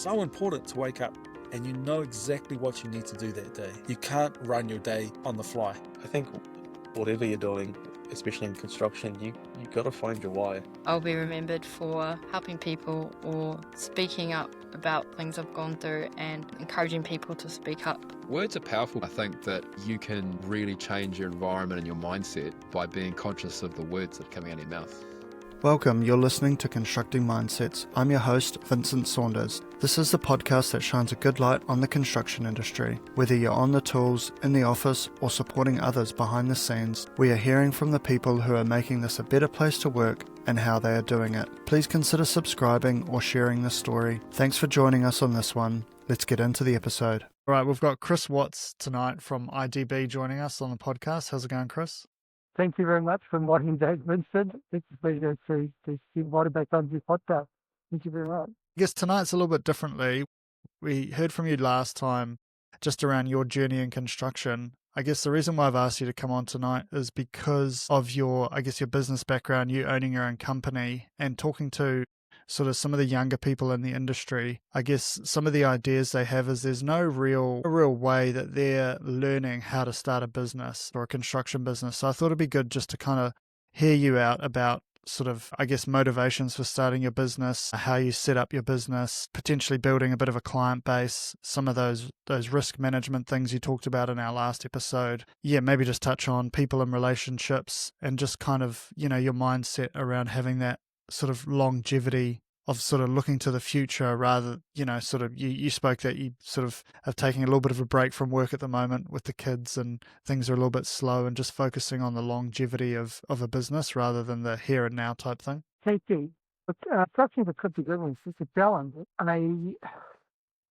so important to wake up and you know exactly what you need to do that day. You can't run your day on the fly. I think whatever you're doing, especially in construction, you got to find your why. I'll be remembered for helping people or speaking up about things I've gone through and encouraging people to speak up. Words are powerful. I think that you can really change your environment and your mindset by being conscious of the words that are coming out of your mouth. Welcome, you're listening to Constructing Mindsets. I'm your host, Vincent Saunders. This is the podcast that shines a good light on the construction industry. Whether you're on the tools, in the office, or supporting others behind the scenes, we are hearing from the people who are making this a better place to work and how they are doing it. Please consider subscribing or sharing this story. Thanks for joining us on this one. Let's get into the episode. All right, we've got Chris Watts tonight from DB joining us on the podcast. How's it going, Chris? Thank you very much for inviting me, Vincent. It's a pleasure to be invited back on your podcast. Thank you very much. I guess tonight's a little bit differently. We heard from you last time just around your journey in construction. I guess the reason why I've asked you to come on tonight is because of your business background, you owning your own company and talking to sort of some of the younger people in the industry. I guess some of the ideas they have is there's no real way that they're learning how to start a business or a construction business. So I thought it'd be good just to kind of hear you out about sort of, I guess, motivations for starting your business, how you set up your business, potentially building a bit of a client base, some of those risk management things you talked about in our last episode. Yeah, maybe just touch on people and relationships and just kind of, you know, your mindset around having that sort of longevity of sort of looking to the future rather, you know, sort of you spoke that you sort of have taken a little bit of a break from work at the moment with the kids and things are a little bit slow and just focusing on the longevity of a business rather than the here and now type thing. Thank you. But construction for critical business is a challenge. An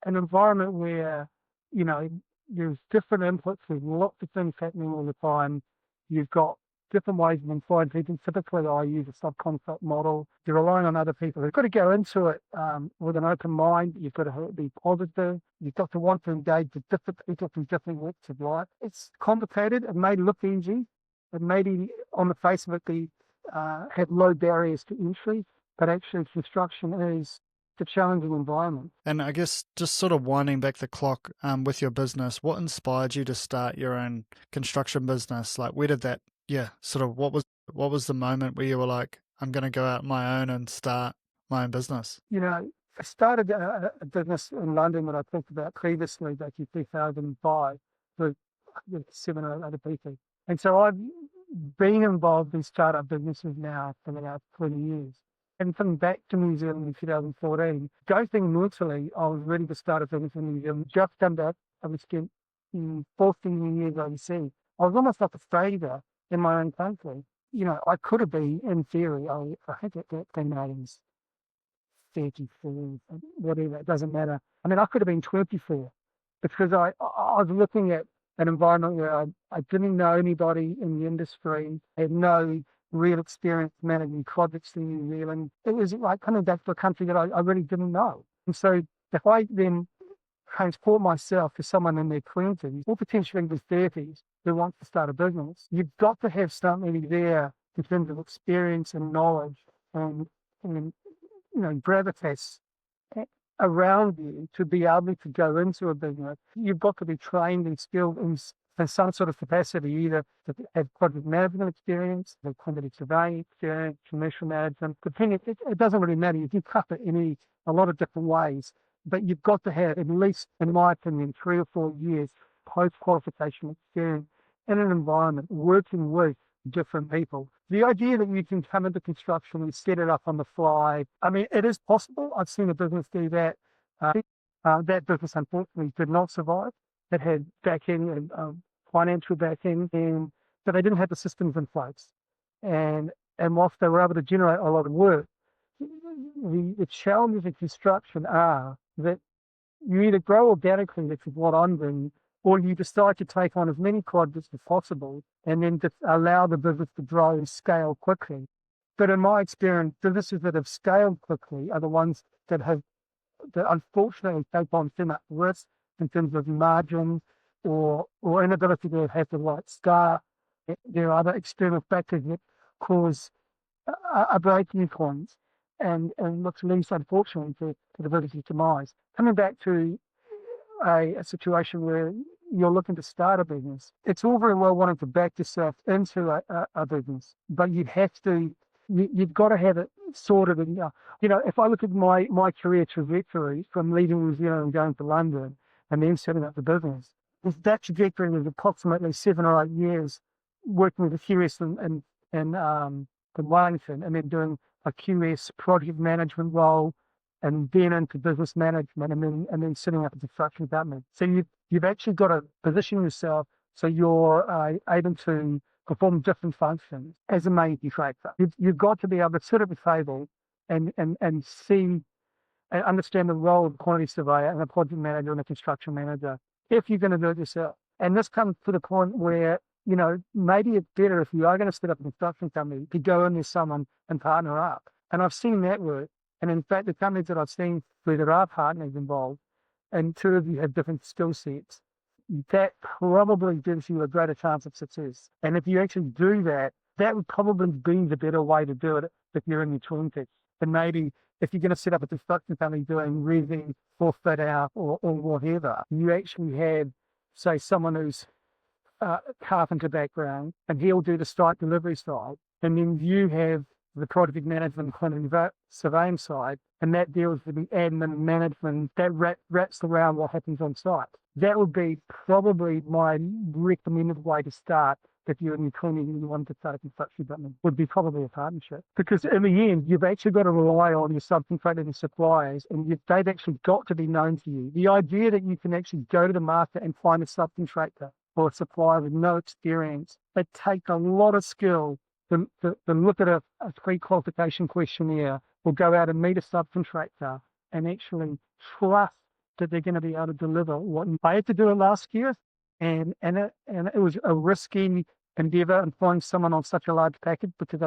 environment where, you know, there's different inputs, there's lots of things happening all the time. You've got different ways of employing people. Typically, I use a subcontract model. You're relying on other people. You've got to go into it with an open mind. You've got to be positive. You've got to want to engage with different people from different walks of life. It's complicated. It may look easy. It may be, on the face of it, have low barriers to entry, but actually construction is a challenging environment. And I guess just sort of winding back the clock with your business, what inspired you to start your own construction business? Like, where did that sort of what was the moment where you were like, I'm going to go out on my own and start my own business? You know, I started a business in London that I talked about previously back in 2005 with 7 or 8 other people. And so I've been involved in startup businesses now for about 20 years. And coming back to New Zealand in 2014, going mentally, I was ready to start a business in New Zealand. Just come back, I was spent 14 years overseas. I was almost like a stranger in my own country. You know, I could have been, in theory, I had that thing I was 34, whatever, it doesn't matter. I mean, I could have been 24 because I was looking at an environment where I didn't know anybody in the industry, I had no real experience managing projects in New Zealand. It was like coming back to a country that I really didn't know. And so if I then transport myself to someone in their 20s or potentially in their 30s who wants to start a business, you've got to have something there in terms of experience and knowledge and you know, gravitas around you to be able to go into a business. You've got to be trained and skilled in some sort of capacity, either to have project management experience, have quantity surveying experience, commercial management. Depending, it doesn't really matter. You can cut it in a lot of different ways. But you've got to have, at least, in my opinion, 3 or 4 years post-qualification experience in an environment working with different people. The idea that you can come into construction and set it up on the fly, I mean, it is possible. I've seen a business do that. That business, unfortunately, did not survive. It had backing and financial backing, but they didn't have the systems in place. And whilst they were able to generate a lot of work, the challenges in construction are that you either grow organically, which is what I'm doing, or you decide to take on as many projects as possible and then just allow the business to grow and scale quickly. But in my experience, businesses that have scaled quickly are the ones that unfortunately take on too much risk in terms of margin or inability to have the right staff. There are other external factors that cause a breaking point. and what's least unfortunately to the business's demise. Coming back to a situation where you're looking to start a business, it's all very well wanting to back yourself into a business, but you've got to have it sorted. And, if I look at my career trajectory from leaving New Zealand and going to London and then setting up the business, that trajectory was approximately 7 or 8 years working with a QS in Wellington, and then doing a QS project management role, and then into business management, and then setting up a construction company. So you've actually got to position yourself so you're able to perform different functions as a main contractor. You've got to be able to sit at the table and see and understand the role of a quantity surveyor and a project manager and a construction manager if you're going to do it yourself. And this comes to the point where, maybe it's better if you are going to set up a construction company to go in with someone and partner up. And I've seen that work. And in fact, the companies that I've seen where there are partners involved and two of you have different skill sets, that probably gives you a greater chance of success. And if you actually do that, that would probably be the better way to do it if you're in your 20s. And maybe if you're going to set up a construction company doing resi or fit out or whatever, you actually have, say, someone who's carpenter background, and he'll do the site delivery side, and then you have the project management and quantity surveying side, and that deals with the admin management that wraps around what happens on site. That would be probably my recommended way to start if you're in your 20s and you want to start a construction company, would be probably a partnership. Because in the end, you've actually got to rely on your subcontractors and suppliers, and they've actually got to be known to you. The idea that you can actually go to the market and find a subcontractor or a supplier with no experience, it takes a lot of skill to look at a pre-qualification questionnaire, or go out and meet a subcontractor and actually trust that they're going to be able to deliver what I had to do it last year, and it was a risky endeavour and find someone on such a large package, because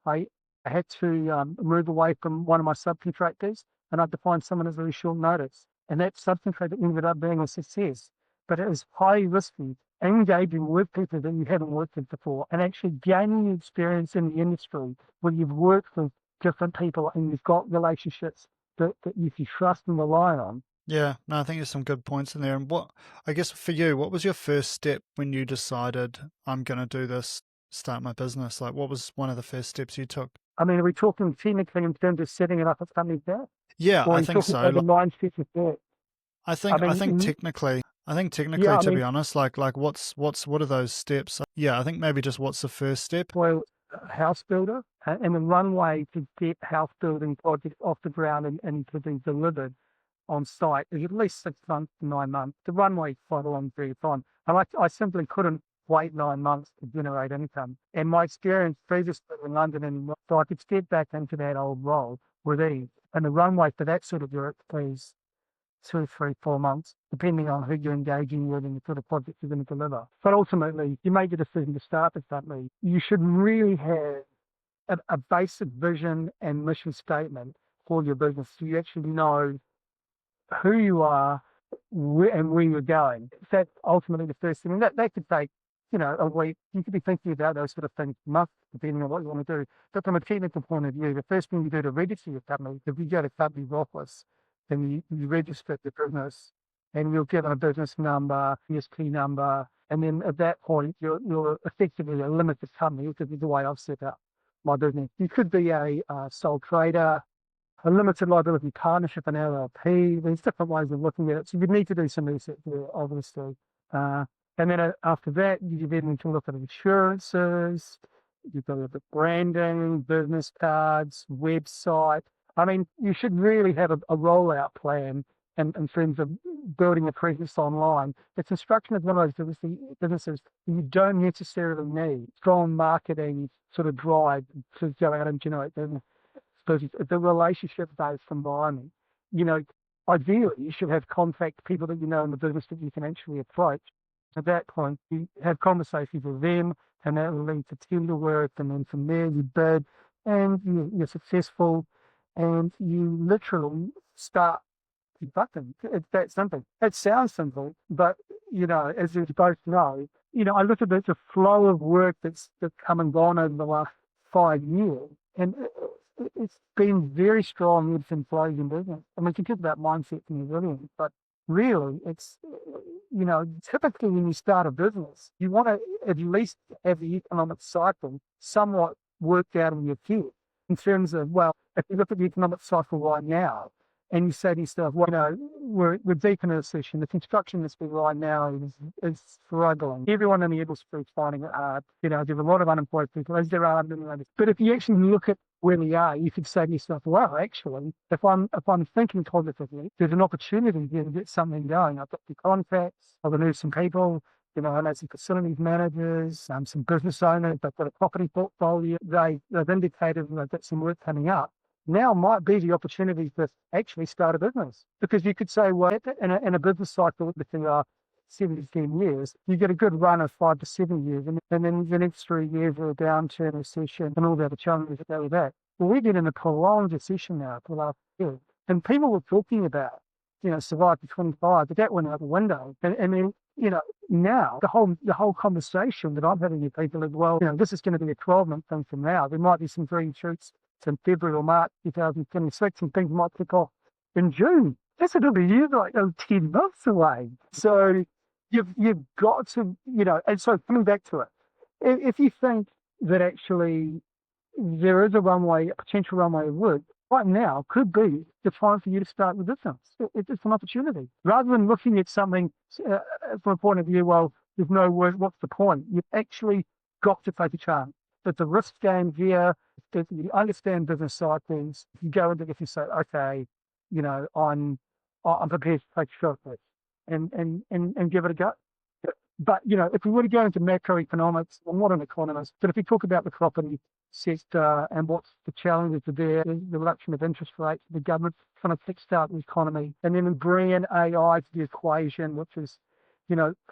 I had to move away from one of my subcontractors, and I had to find someone at very short notice, and that subcontractor ended up being a success. But it was highly risky, engaging with people that you haven't worked with before, and actually gaining experience in the industry where you've worked with different people and you've got relationships that you can trust and rely on. Yeah, no, I think there's some good points in there. And I guess for you, what was your first step when you decided, I'm going to do this, start my business? Like, what was one of the first steps you took? I mean, are we talking technically in terms of setting it up as something like that? Yeah, Or I think so. The mindset of that? I think technically, Yeah, to be honest, like what are those steps? Yeah, I think maybe just what's the first step? Well, a house builder, and the runway to get house building projects off the ground and to be delivered on site is at least 6 months to 9 months. The runway is quite a long period of time. And I simply couldn't wait 9 months to generate income. And my experience previously in London, and so I could step back into that old role with ease. And the runway for that sort of work is 2, 3, 4 months, depending on who you're engaging with and the sort of project you're going to deliver. But ultimately, you make the decision to start this company, you should really have a basic vision and mission statement for your business, so you actually know who you are and where you're going. That's ultimately the first thing. And that could take, a week. You could be thinking about those sort of things months, depending on what you want to do. But from a technical point of view, the first thing you do to register your company, if you go to company's office, then you register the business, and you'll get a business number, ESP number, and then at that point, you're effectively a limited company, which is the way I've set up my business. You could be a sole trader, a limited liability partnership, an LLP. There's different ways of looking at it. So you need to do some research there, obviously. And then after that, you then need to look at insurances. You've got to look at branding, business cards, website. I mean, you should really have a rollout plan in terms of building a presence online. The construction is one of those businesses you don't necessarily need strong marketing sort of drive to go out and generate business. So the relationship-based environment, ideally you should have contact people that you know in the business that you can actually approach. At that point, you have conversations with them, and that will lead to tender work, and then from there you bid, and you're successful, and you literally start button. It's that simple. It sounds simple, but as you both know, I look at the flow of work that's come and gone over the last 5 years, and it's been very strong ebbs and flows in business. I mean, you can talk about mindset and resilience, but really, it's, typically when you start a business, you want to at least have the economic cycle somewhat worked out in your head in terms of, well, if you look at the economic cycle right now and you say to yourself, well, we're deep in a recession. The construction industry right now is struggling. Everyone in the industry is finding it hard. There's a lot of unemployed people, as there are many others. But if you actually look at where we are, you could say to yourself, well, actually, if I'm thinking positively, there's an opportunity here to get something going. I've got the contacts, I've got some people, I know some facilities managers, some business owners, they've got a property portfolio, they've indicated they've got some work coming up. Now might be the opportunity to actually start a business. Because you could say, well, in a business cycle, within 7 to 10 years, you get a good run of 5 to 7 years, and then the next 3 years are a downturn, recession, and all the other challenges that go with that. Well, we've been in a prolonged recession now for the last year, and people were talking about, survive to 25, but that went out the window. And then, now the whole conversation that I'm having with people is, well, this is going to be a 12-month thing from now. There might be some green shoots in February or March 2026, and things might kick off in June. That's a good year, like 10 months away. So you've got to, and so coming back to it, if you think that actually there is a potential runway of work, right now could be the time for you to start with business. It's an opportunity. Rather than looking at something from a point of view, well, there's no work, what's the point? You've actually got to take a chance. But the risk game here, if you understand business cycles, you go into it, if you say, okay, I'm prepared to take a shot at this and give it a go. But, if we were to go into macroeconomics, I'm not an economist, but if we talk about the property sector and what's the challenges there, the reduction of interest rates, the government trying to kickstart the economy, and then bring in AI to the equation, which is,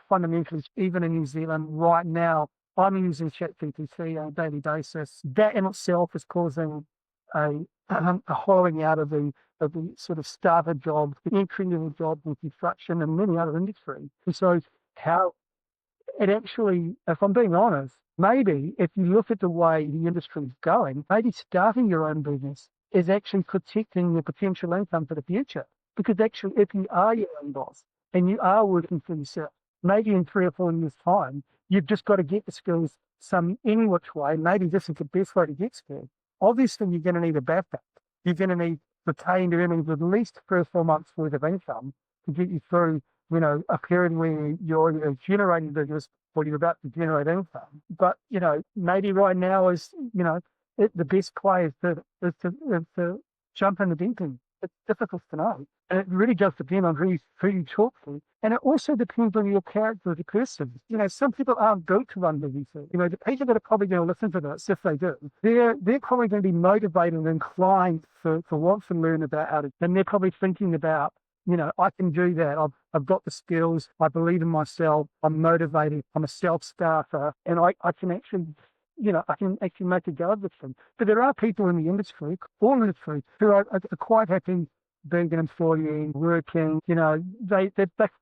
fundamentally, even in New Zealand right now, I'm using ChatGPT on a daily basis. That in itself is causing a hollowing out of the sort of starter jobs, the entry-level jobs in construction and many other industries. And so how it actually, if I'm being honest, maybe if you look at the way the industry is going, maybe starting your own business is actually protecting your potential income for the future. Because actually, if you are your own boss and you are working for yourself, maybe in 3 or 4 years' time, you've just got to get the skills any which way. Maybe this is the best way to get skills. Obviously, you're going to need a backup. You're going to need retained earnings of at least 3 or 4 months worth of income to get you through, a period where you're generating business or you're about to generate income. But, maybe right now is, the best play is to jump in the deep end. It's difficult to know. And it really does depend on who you talk to. And it also depends on your character as a person. Some people aren't built to run businesses. The people that are probably going to listen to this, if they do, they're probably going to be motivated and inclined to want to learn about how to, and they're probably thinking about, I can do that. I've got the skills. I believe in myself. I'm motivated. I'm a self-starter. And I can actually, I can actually make a go of this thing. But there are people in the industry, all industries, who are quite happy being an employee, working, they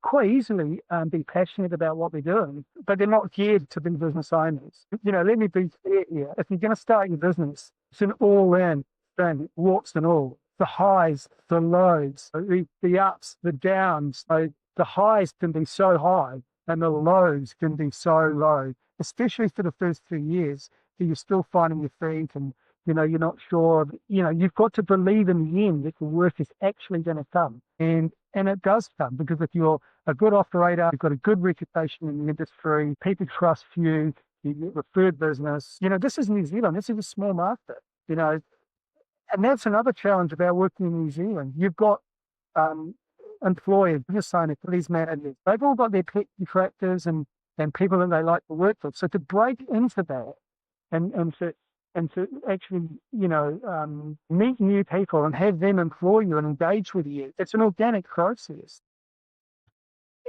quite easily be passionate about what they're doing, but they're not geared to be business owners. Let me be clear here. If you're going to start your business, it's an all-in thing, warts and all. The highs, the lows, the ups, the downs. So the highs can be so high and the lows can be so low, especially for the first 2 years, that you're still finding your feet and you're not sure. You've got to believe in the end that the work is actually going to come. And it does come, because if you're a good operator, you've got a good reputation in the industry, people trust you, you get referred business. This is New Zealand. This is a small market, and that's another challenge about working in New Zealand. You've got employers, business owners, police managers. They've all got their pet contractors and people that they like to work with. So to break into that and to actually, meet new people and have them employ you and engage with you, it's an organic process.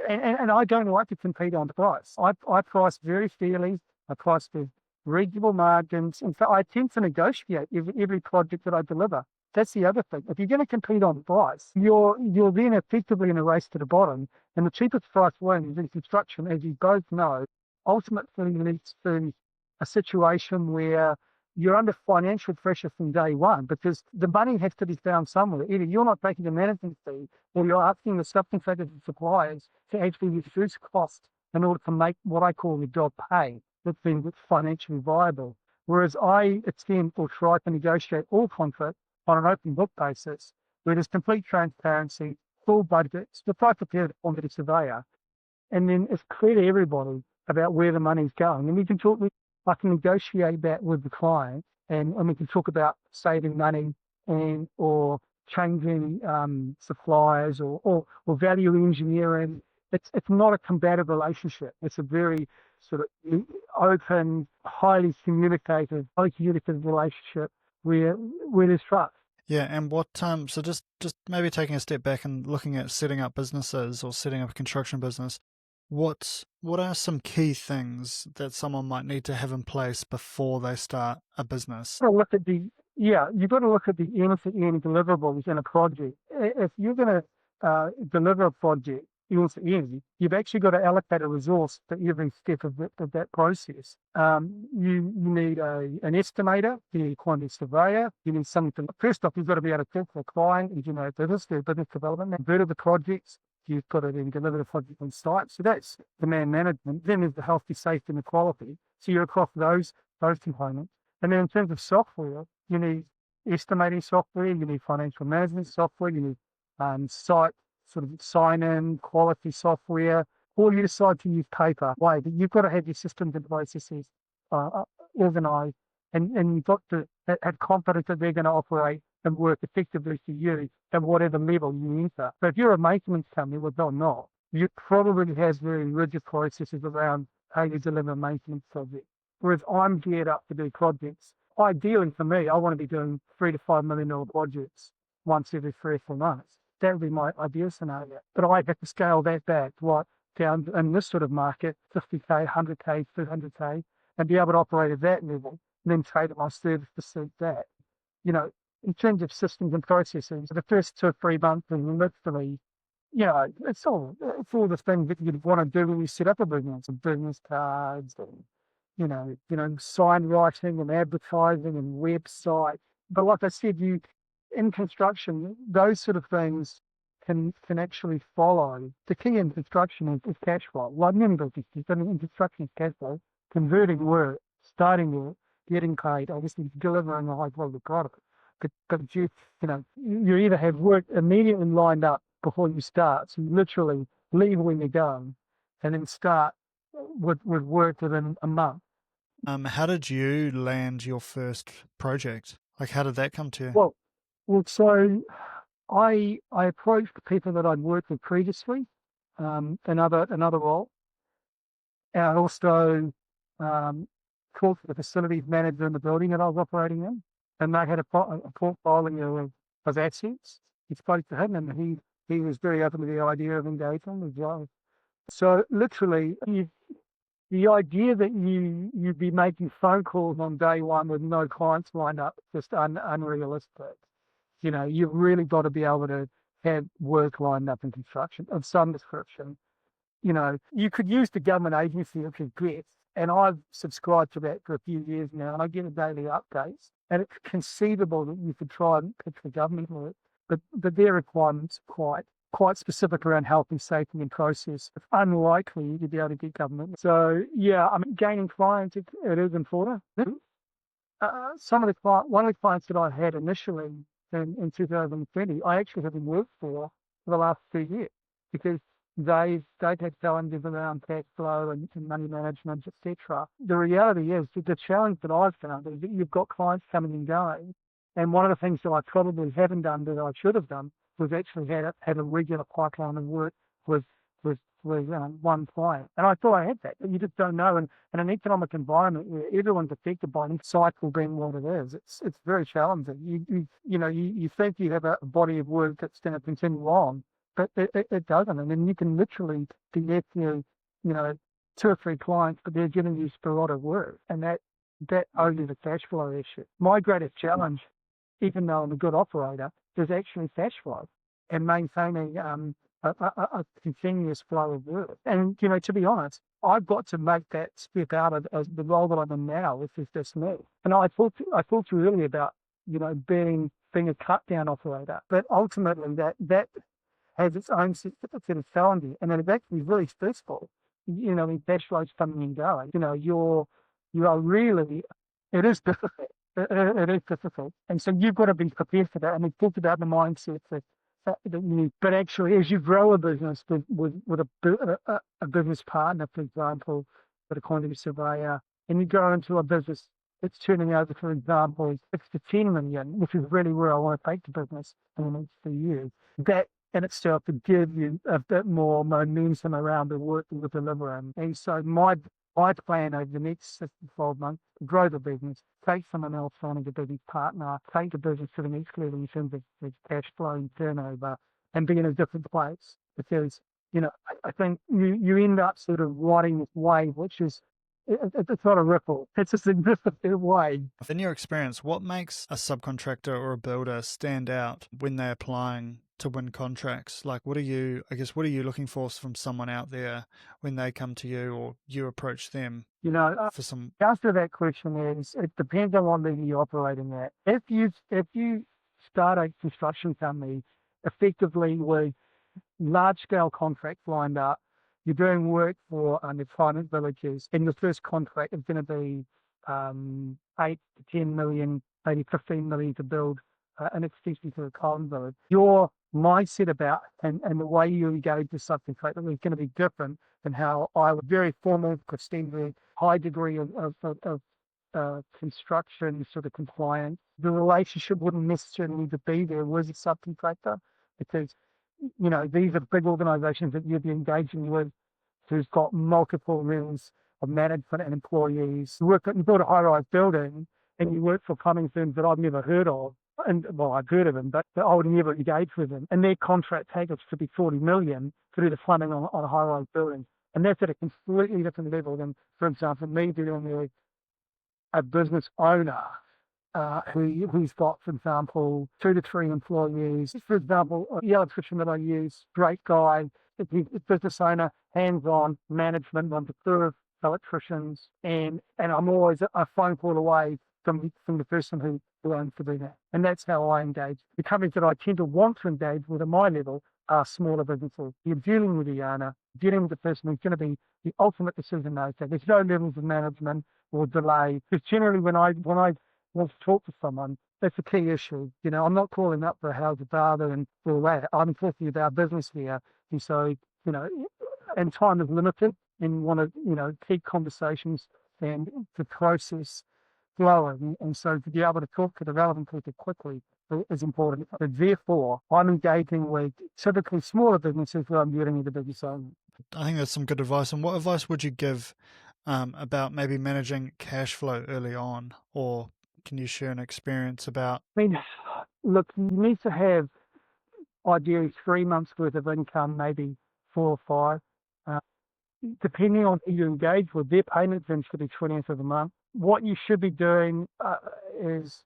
And I don't like to compete on price. I price very fairly. I price with reasonable margins. In fact, I tend to negotiate every project that I deliver. That's the other thing. If you're going to compete on price, you're then effectively in a race to the bottom. And the cheapest price wins in construction, as you both know, ultimately leads to a situation where you're under financial pressure from day one because the money has to be found somewhere. Either you're not taking a management fee or you're asking the subcontractors and suppliers to actually reduce costs in order to make what I call the job pay, that's been financially viable. Whereas I attempt or try to negotiate all contracts on an open book basis, where there's complete transparency, full budgets, the price prepared on the surveyor, and then it's clear to everybody about where the money's going. And we can talk, I can negotiate that with the client, and we can talk about saving money and or changing suppliers or value engineering. It's not a combative relationship. It's a very sort of open, highly communicative relationship where there's trust. Yeah, and what so just maybe taking a step back and looking at setting up businesses or setting up a construction business, what are some key things that someone might need to have in place before they start a business? You've got to look at the end-to-end deliverables in a project. If you're going to deliver a project end-to-end, you've actually got to allocate a resource to every step of that process. You need an estimator, you need a quantity surveyor, you need something. First off, you've got to be able to talk to the client and their business development, convert the projects. You've got to then deliver the project on site. So that's demand management. Then there's the health, safety, and the quality. So you're across those components. And then in terms of software, you need estimating software, you need financial management software, you need site sort of sign-in, quality software, or you decide to use paper. But you've got to have your systems and processes organised, and you've got to have confidence that they're going to operate and work effectively for you at whatever level you enter. So if you're a maintenance company, well, they're not. You probably has very rigid processes around how you deliver a maintenance project. Whereas I'm geared up to do projects. Ideally for me, I want to be doing $3 to $5 million projects once every 3 or 4 months. That would be my ideal scenario. But I have to scale that back down in this sort of market, 50K, 100K, 200K, and be able to operate at that level, and then trade my service to suit that. In terms of systems and processes, the first 2 or 3 months is literally, it's all the things that you'd want to do when you set up a business cards and, sign writing and advertising and website. But like I said, in construction, those sort of things can actually follow. The key in construction is cash flow. Like many businesses, but in construction is cash flow, converting work, starting work, getting paid, obviously delivering a high quality product. But you either have work immediately lined up before you start, so you literally leave when you're going, and then start with work within a month. How did you land your first project? Like, how did that come to you? Well, so I approached the people that I'd worked with previously, another role, and I also talked to the facilities manager in the building that I was operating in, and they had a portfolio of assets. He spoke to him, and he was very open to the idea of engagement as well. So literally, the idea that you'd be making phone calls on day one with no clients lined up is just unrealistic. You've really got to be able to have work lined up in construction of some description. You could use the government agency, which is GRET, and I've subscribed to that for a few years now, and I get daily updates. And it's conceivable that you could try and pitch the government work, but their requirements are quite specific around health and safety and process. It's unlikely to be able to get government. So gaining clients, it is important. One of the clients that I had initially in 2020, I actually haven't worked for the last 2 years because they've had challenges around cash flow and money management, etc. The reality is that the challenge that I've found is that you've got clients coming and going, and one of the things that I probably haven't done that I should have done was actually had a regular pipeline of work with one client. And I thought I had that, but you just don't know. And in an economic environment where everyone's affected by the cycle being what it is, it's very challenging. You think you have a body of work that's going to continue on, but it doesn't. And then you can literally be there for 2 or 3 clients, but they're giving you sporadic work, and that only the cash flow issue. My greatest challenge, even though I'm a good operator, is actually cash flow and maintaining a continuous flow of work. And, to be honest, I've got to make that step out of the role that I'm in now, which is just me. And I talked to you earlier about, being a cut down operator, but ultimately that has its own set of challenges, and then it's actually really stressful. When cash flows coming and going, you are really, it is difficult. It is difficult, and so you've got to be prepared for that. And we talked about the mindset that you need. But actually, as you grow a business with a business partner, for example, with a quantity surveyor, and you go into a business that's turning over, for example, 6 to 10 million, which is really where I want to take the business in the next few years. That in itself to give you a bit more momentum around the work that we're delivering. And so my plan over the next 6 to 12 months, grow the business, take someone else on as a business partner, take the business to the next level in terms of cash flow and turnover, and be in a different place. Because, I think you end up sort of riding this wave, which is, it's not a ripple, it's a significant wave. In your experience, what makes a subcontractor or a builder stand out when they're applying to win contracts? Like, what are you looking for from someone out there when they come to you or you approach them for some? The answer to that question is, it depends on what level you're operating at. If you start a construction company effectively with large-scale contracts lined up, you're doing work for retirement villages, and your first contract is going to be 8 to 10 million, maybe 15 million to build an extension to a common village. Your mindset about and the way you engage with subcontractor is going to be different than how I would. Very formal, extended, high degree of construction sort of compliance. The relationship wouldn't necessarily need to be there with a subcontractor, because these are big organisations that you'd be engaging with, who's got multiple rooms of management and employees. You build a high-rise building, and you work for plumbing firms that I've never heard of. And well, I've heard of them, but I would never engage with them. And their contract package could be 40 million to do the plumbing on a high-rise building. And that's at a completely different level than, for example, me dealing with a business owner who's got, for example, 2 to 3 employees. For example, the electrician that I use, great guy, he's a business owner, hands-on management, one to 2 electricians, and I'm always a phone call away from the person who owns to do that. And that's how I engage. The companies that I tend to want to engage with at my level are smaller businesses. You're dealing with the owner, dealing with the person who's going to be the ultimate decision maker. There's no levels of management or delay. Because generally when I want to talk to someone, that's a key issue. I'm not calling up for a how's the data and all that. I'm talking about business here. And so, and time is limited, and you want to, keep conversations and the process flowing. And so to be able to talk to the relevant people quickly is important. But therefore, I'm engaging with typically smaller businesses where I'm dealing with the business owner. I think that's some good advice. And what advice would you give about maybe managing cash flow early on? Or can you share an experience about? Look, you need to have ideally 3 months worth of income, maybe 4 or 5. Depending on who you engage with, their payment terms could be 20th of the month. What you should be doing is,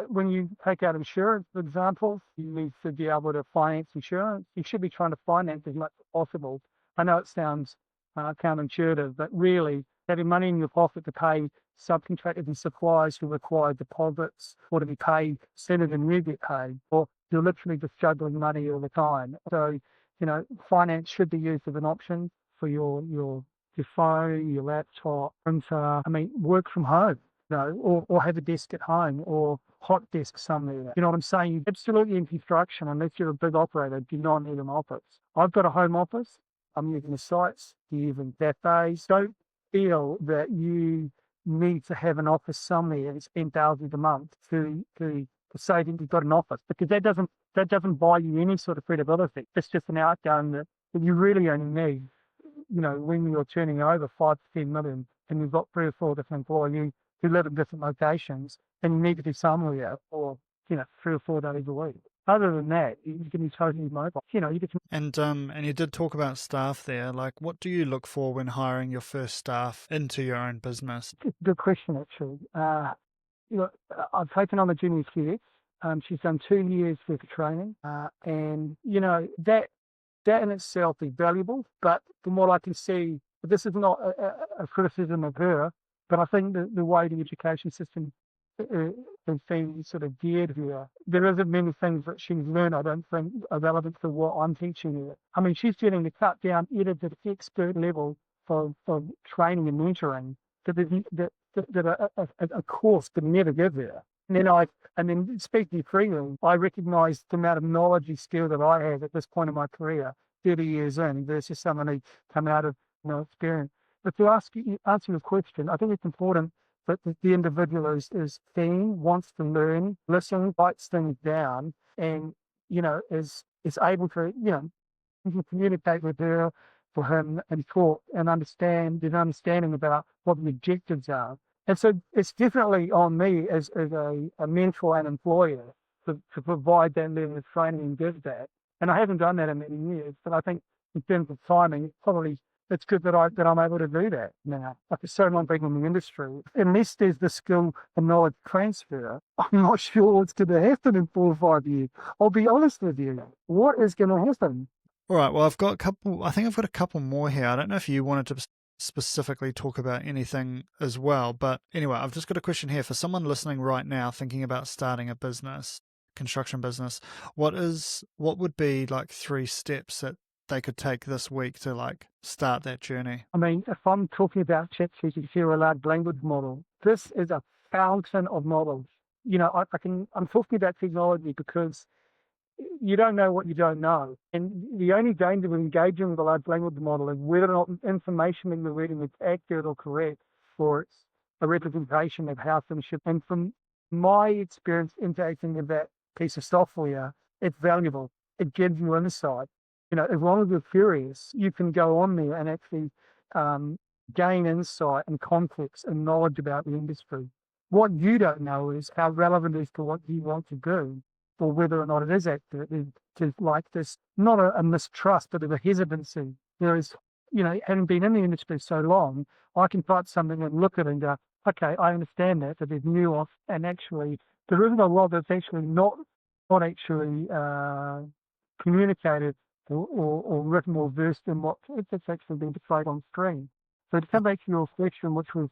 when you take out insurance, for example, you need to be able to finance insurance. You should be trying to finance as much as possible. I know it sounds counterintuitive, but really having money in your pocket to pay subcontractors and suppliers who require deposits, or to be paid sooner than you get paid, or you're literally just juggling money all the time. So, finance should be used as an option for your phone, your laptop, printer. Work from home, or have a desk at home, or hot desk somewhere. You know what I'm saying? Absolutely, in construction, unless you're a big operator, do not need an office. I've got a home office. I'm using the sites, using cafes. Don't feel that you need to have an office somewhere and spend thousands a month to say that you've got an office, because that doesn't buy you any sort of credibility. It's just an outcome that you really only need, when you're turning over 5 to 10 million and you've got 3 or 4 different employees who live in different locations, and you need to be somewhere for 3 or 4 days a week. Other than that, you can be totally mobile. And you did talk about staff there. Like, what do you look for when hiring your first staff into your own business? Good question, actually. I've taken on a junior QS. She's done 2 years worth of training, and that that in itself is valuable. But from what I can see, this is not a criticism of her, but I think the way the education system has been sort of geared here, there isn't many things that she's learned, I don't think, are relevant to what I'm teaching her. I mean, she's getting the cut down edited expert level for training and mentoring that a course could never give her. And then speaking freely, I recognise the amount of knowledge and skill that I have at this point in my career, 30 years in, versus someone who come out of experience. But to answer your question, I think it's important that the individual is keen, wants to learn, listen, writes things down, and is able to communicate with her, for him, and talk and understand, an understanding about what the objectives are. And so it's definitely on me as a mentor and employer to provide that level of training and give that. And I haven't done that in many years, but I think in terms of timing, it's good that I'm able to do that now. After so long being in the industry, unless there's the skill and knowledge transfer, I'm not sure what's going to happen in 4 or 5 years. I'll be honest with you. What is going to happen? All right. Well, I think I've got a couple more here. I don't know if you wanted to specifically talk about anything as well, but anyway, I've just got a question here for someone listening right now thinking about starting a business, construction business. What would be like 3 steps that they could take this week to like start that journey? I mean, if I'm talking about ChatGPT or a large language model, this is a fountain of models. I'm talking about technology because you don't know what you don't know. And the only danger of engaging with a large language model is whether or not information in the reading is accurate or correct, or it's a representation of how things should. And from my experience interacting with that piece of software, it's valuable. It gives you insight. As long as you're curious, you can go on there and actually gain insight and context and knowledge about the industry. What you don't know is how relevant it is to what you want to do, or whether or not it is accurate. There's like this, not a mistrust, but a hesitancy. There is, having been in the industry so long, I can type something and look at it and go, okay, I understand that there's nuance, and actually there isn't a lot that's actually not actually communicated or written or versed in what it's actually been portrayed on screen. So to come back to your question, which was,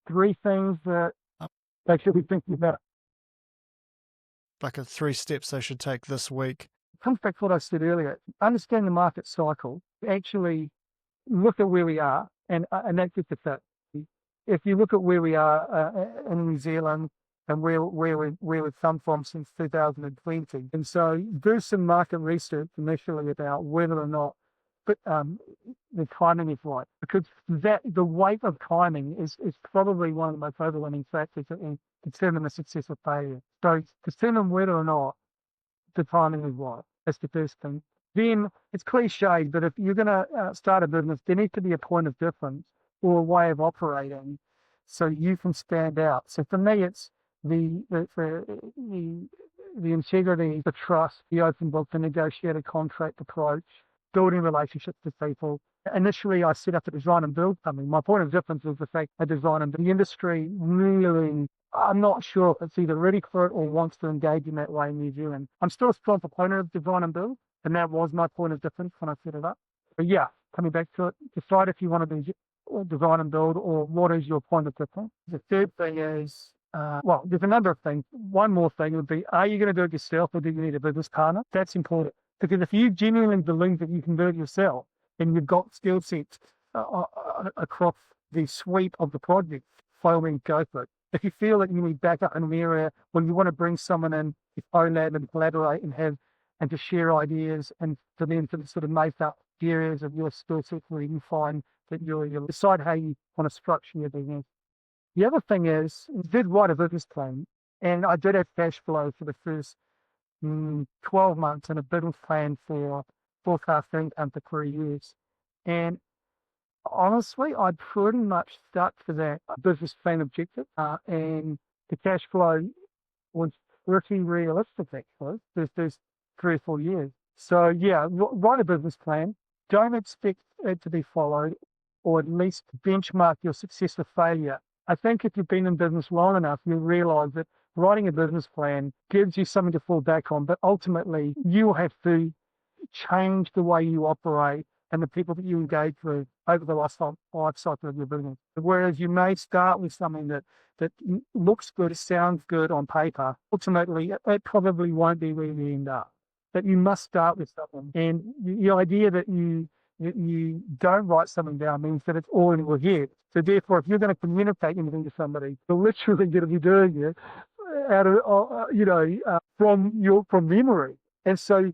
3 things that they should be thinking about? Like 3 steps they should take this week. It comes back to what I said earlier. Understand the market cycle. Actually look at where we are, and that's just a fact. If you look at where we are in New Zealand and where we've come from since 2020, and so do some market research initially about whether or not the timing is right, because the weight of timing is probably one of the most overwhelming factors in determining the success or failure. So determine whether or not the timing is right. That's the first thing. Then it's cliched, but if you're going to start a business, there needs to be a point of difference or a way of operating so you can stand out. So for me, it's the integrity, the trust, the open book, the negotiated contract approach, building relationships with people. Initially, I set up a design and build company. My point of difference is the fact that design and the industry really, I'm not sure if it's either ready for it or wants to engage in that way in New Zealand. I'm still a strong proponent of design and build, and that was my point of difference when I set it up. But yeah, coming back to it, decide if you want to do design and build or what is your point of difference. The third thing is, there's a number of things. One more thing would be, are you going to do it yourself or do you need a business partner? That's important. Because if you genuinely believe that you can do it yourself and you've got skill sets across the sweep of the project, by all means, go for it. If you feel that you need backup in an area when you want to bring someone in, to collab and collaborate and to share ideas and for them to sort of make up the areas of your skill set where you find that you'll decide how you want to structure your business. The other thing is, I did write a business plan, and I did have cash flow for the first 12 months and a business plan for forecast income for 3 years. And honestly, I pretty much stuck to that business plan objective, and the cash flow was pretty realistic actually. There's 3 or 4 years. So yeah, write a business plan. Don't expect it to be followed, or at least benchmark your success or failure. I think if you've been in business long enough, you'll realize that writing a business plan gives you something to fall back on, but ultimately you have to change the way you operate and the people that you engage with over the life cycle of your business. Whereas you may start with something that looks good, sounds good on paper, ultimately it probably won't be where you end up. But you must start with something. And the idea that you don't write something down means that it's all in your head. So therefore, if you're going to communicate anything to somebody, you're literally going to be doing it out of, from memory. And so,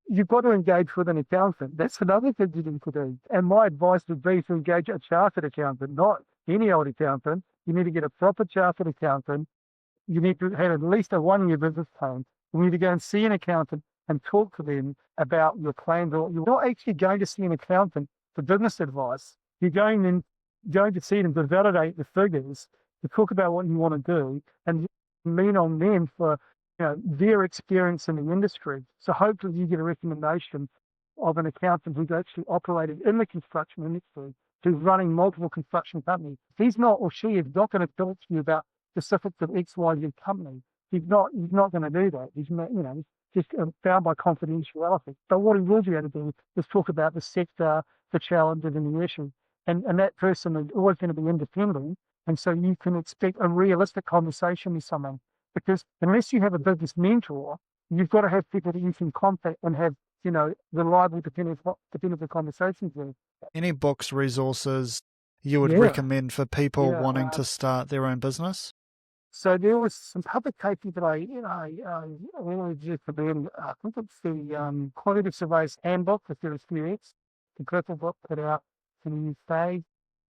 you've got to engage with an accountant. That's another thing you need to do. And my advice would be to engage a chartered accountant, not any old accountant. You need to get a proper chartered accountant. You need to have at least a 1-year business plan. You need to go and see an accountant and talk to them about your plans. Or you're not actually going to see an accountant for business advice. You're going to see them to validate the figures, to talk about what you want to do, and lean on them for their experience in the industry. So hopefully you get a recommendation of an accountant who's actually operated in the construction industry, who's running multiple construction companies. He's not, or she is not, going to talk to you about specifics of X, Y, Z company. He's not going to do that. He's just bound by confidentiality. But what he will be able to do is talk about the sector, the challenges, and the issues. And that person is always going to be independent. And so you can expect a realistic conversation with someone. Because unless you have a business mentor, you've got to have people that you can contact and have, reliable, dependable conversations with. Any books, resources you would Yeah. recommend for people Yeah, wanting to start their own business? So there was some publications that I really just recommend. I think it's the Quality Surveyor's Handbook for Series QX, the purple book put out in the UK.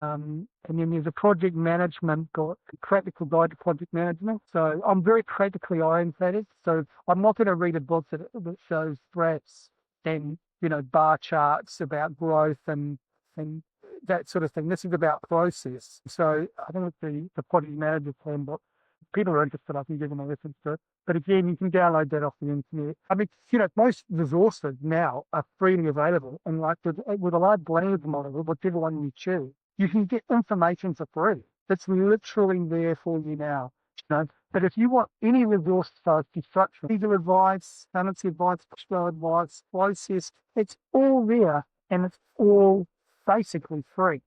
And then there's a project management guide, practical guide to project management. So I'm very practically orientated. So I'm not going to read a book that shows graphs and bar charts about growth and that sort of thing. This is about process. So I think it's the project manager's handbook. People are interested, I can give them a reference to it. But again, you can download that off the internet. I mean, most resources now are freely available. And like with a large language model, whichever one you choose, you can get information for free. It's literally there for you now. But if you want any resource for construction, legal advice, tenancy advice, flow advice, process, it's all there and it's all basically free.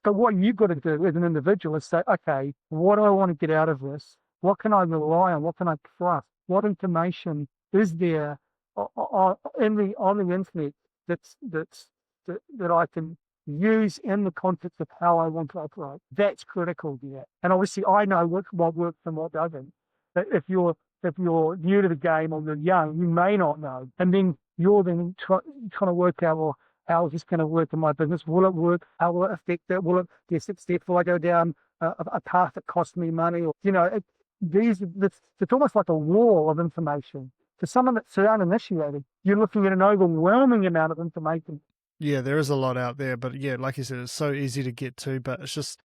But what you've got to do as an individual is say, okay, what do I want to get out of this? What can I rely on? What can I trust? What information is there on the internet that I can use in the context of how I want to operate? That's critical there. And obviously, I know what works and what doesn't. But if you're new to the game or you're young, you may not know, and then you're trying to work out, well, how is this going to work in my business? Will it work? How will it affect it? Will it be a success? Will I go down a path that costs me money? Or it's almost like a wall of information. For someone that's uninitiated, you're looking at an overwhelming amount of information. Yeah, there is a lot out there, but yeah, like you said, it's so easy to get to, but it's just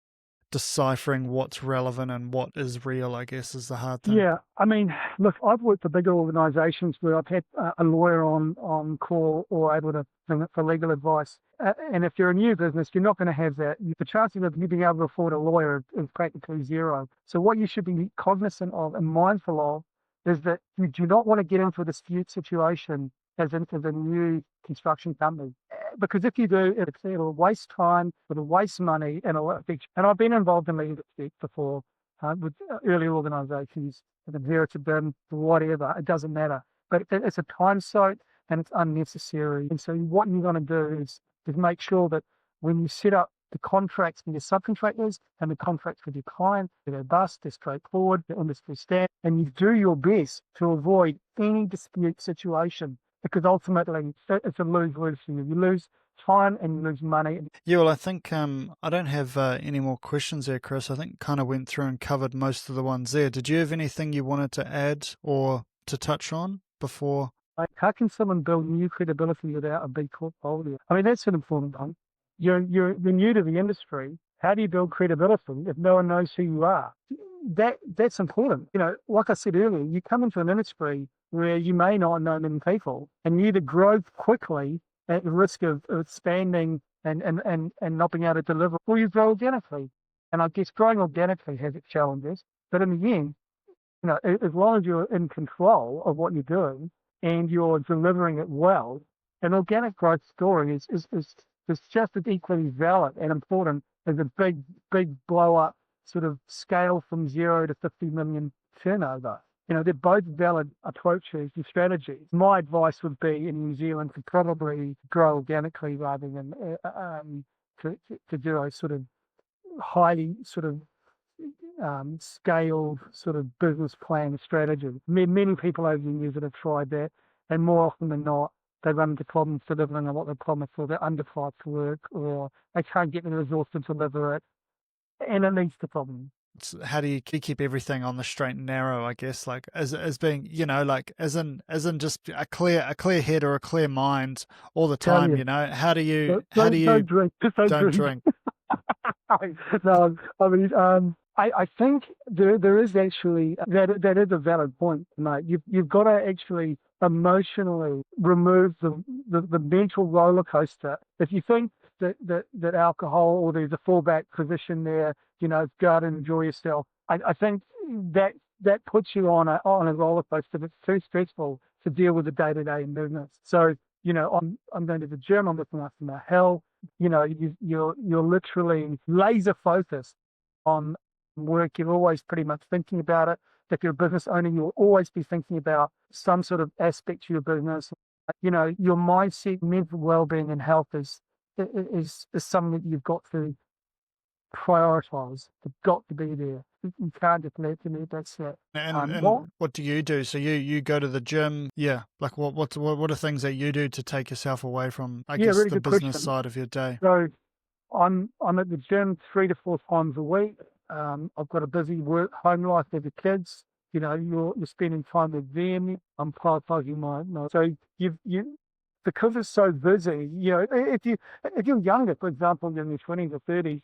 deciphering what's relevant and what is real, I guess, is the hard thing. Yeah, I mean, look, I've worked for bigger organisations where I've had a lawyer on call or able to bring it for legal advice. And if you're a new business, you're not going to have that. The chances of you being able to afford a lawyer is practically zero. So what you should be cognizant of and mindful of is that you do not want to get into a dispute situation as into the new construction company. Because if you do, it'll waste time, it'll waste money, and it'll affect you. And I've been involved in legal disputes before with early organisations, inherited them, whatever, it doesn't matter. But it's a time soak and it's unnecessary. And so what you're going to do is make sure that when you set up the contracts with your subcontractors and the contracts with your client, they're robust, they're straightforward, they're industry standard, and you do your best to avoid any dispute situation. Because ultimately, it's a lose-lose for you. You lose time and you lose money. Yeah, well, I think I don't have any more questions there, Chris. I think kind of went through and covered most of the ones there. Did you have anything you wanted to add or to touch on before? How can someone build new credibility without a big portfolio? I mean, that's an important one. You're new to the industry. How do you build credibility if no one knows who you are? That's important. Like I said earlier, you come into an industry where you may not know many people, and you either grow quickly at the risk of expanding and not being able to deliver, or you grow organically. And I guess growing organically has its challenges, but in the end, as long as you're in control of what you're doing, and you're delivering it well, an organic growth story is just as equally valid and important as a big blow up sort of scale from 0 to 50 million turnover. They're both valid approaches and strategies. My advice would be in New Zealand to probably grow organically rather than to do a sort of highly sort of scaled sort of business plan strategy. Many people over the years that have tried that, and more often than not, they run into problems delivering on what they promised, or they're underpriced work, or they can't get the resource to deliver it, and it leads to problems. How do you keep everything on the straight and narrow, I guess, like as being, like as in just a clear head or a clear mind all the time, how do you don't drink, just don't drink. No, I mean, I think there is actually that is a valid point, mate. You've got to actually emotionally remove the mental roller coaster. If you think that alcohol, or there's a fallback position there, go out and enjoy yourself, I think that puts you on a roller coaster that's too stressful to deal with the day-to-day in business. So, I'm going to the gym, I'm looking after my health. You're literally laser focused on work. You're always pretty much thinking about it. If you're a business owner, you'll always be thinking about some sort of aspect to your business. Your mindset, mental well-being, and health is something that you've got to prioritize. It's got to be there. You can't just let that slip. And what do you do? So you go to the gym, yeah. Like what are things that you do to take yourself away from, I guess, really the business side of your day? So I'm at the gym 3 to 4 times a week. I've got a busy home life with the kids. You're spending time with them. I'm prioritizing my so you because it's so busy. If you're younger, for example, you're in your 20s or 30s,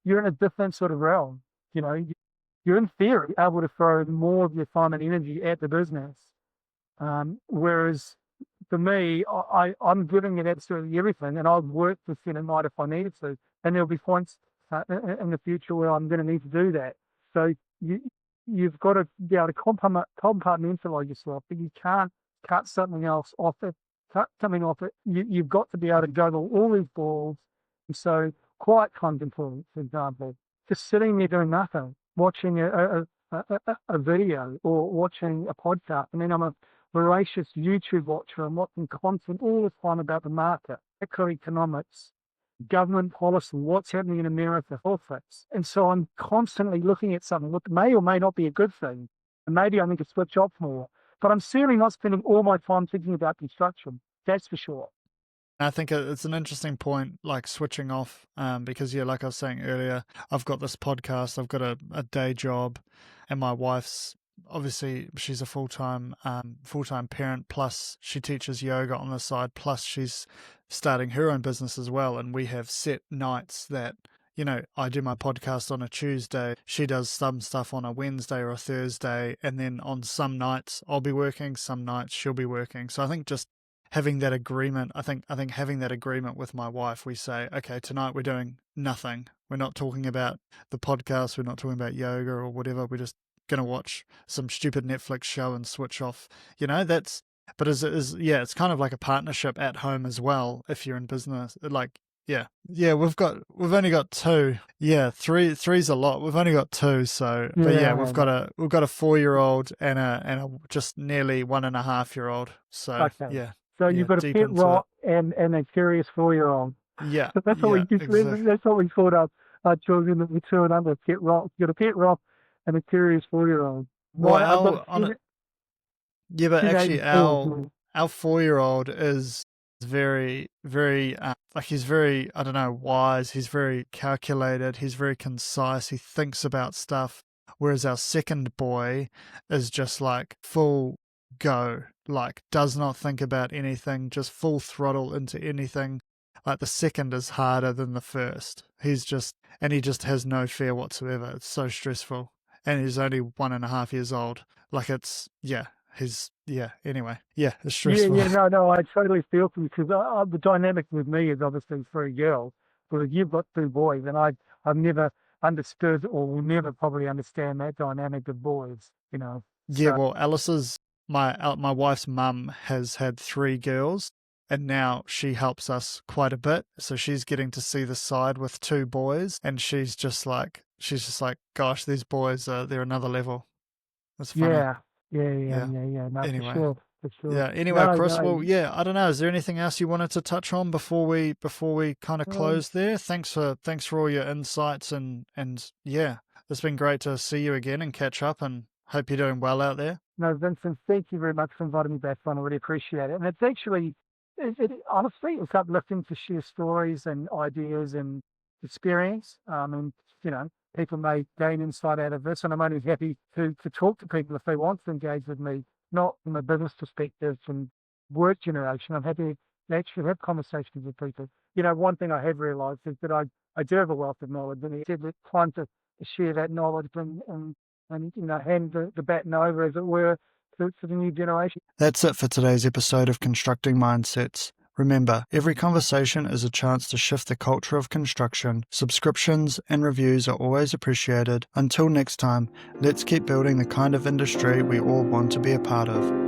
you're in a different sort of realm. You're in theory able to throw more of your time and energy at the business. Whereas for me, I'm giving it absolutely everything, and I'll work with a night if I needed to. And there'll be points in the future where I'm going to need to do that. So you've got to be able to compartmentalize yourself, but you can't cut something else off it. Cut something off it. You've got to be able to juggle all these balls. And so quiet contemplation, for example, just sitting there doing nothing, watching a video or watching a podcast. I mean, I'm a voracious YouTube watcher. I'm watching content all the time about the market, macroeconomics, government policy, what's happening in America, health things. And so I'm constantly looking at something that may or may not be a good thing. And maybe I need to switch off more. But I'm certainly not spending all my time thinking about construction. That's for sure. I think it's an interesting point, like switching off, because like I was saying earlier, I've got this podcast, I've got a day job, and my wife's obviously she's a full-time parent, plus she teaches yoga on the side, plus she's starting her own business as well, and we have set nights that I do my podcast on a Tuesday, she does some stuff on a Wednesday or a Thursday, and then on some nights I'll be working, some nights she'll be working. So I think just having that agreement, I think having that agreement with my wife, we say, okay, tonight we're doing nothing. We're not talking about the podcast. We're not talking about yoga or whatever. We're just going to watch some stupid Netflix show and switch off. But it's kind of like a partnership at home as well. If you're in business, we've only got 2. Yeah, three's a lot. We've only got 2. So, but we've got a 4-year-old and a just nearly 1.5-year-old. So okay. So you've got a pet rock and a curious 4-year-old. Yeah, that's what that's what we thought our children that we 2 and under, pet rock. You got a pet rock and a curious 4-year-old. Well, but actually our 4-year-old is very, very he's very, I don't know, wise. He's very calculated. He's very concise. He thinks about stuff. Whereas our second boy is just like full go, like does not think about anything, just full throttle into anything. Like the second is harder than the first. He just has no fear whatsoever. It's so stressful. And he's only 1.5 years old. Like it's, anyway. Yeah, it's stressful. No, I totally feel for you, because the dynamic with me is obviously 3 girls. But if you've got 2 boys, and I've never understood, or will never probably understand that dynamic of boys, Yeah, well, Alice's my wife's mum has had 3 girls, and now she helps us quite a bit. So she's getting to see the side with 2 boys, and she's just like, gosh, these boys, they're another level. It's funny. Yeah. No, Anyway. for sure. Yeah. Anyway, No, Chris. no. Well, yeah. I don't know. Is there anything else you wanted to touch on before we kind of close there? Thanks for all your insights and yeah, it's been great to see you again and catch up. And hope you're doing well out there. No, Vincent, thank you very much for inviting me back on. I really appreciate it. And it's actually, honestly, it's uplifting to share stories and ideas and experience. And, people may gain insight out of this. And I'm only happy to talk to people if they want to engage with me, not from a business perspective and work generation. I'm happy to actually have conversations with people. One thing I have realised is that I do have a wealth of knowledge, and it's time to share that knowledge and hand the baton over, as it were, to the new generation. That's it for today's episode of Constructing Mindsets. Remember, every conversation is a chance to shift the culture of construction. Subscriptions and reviews are always appreciated. Until next time, let's keep building the kind of industry we all want to be a part of.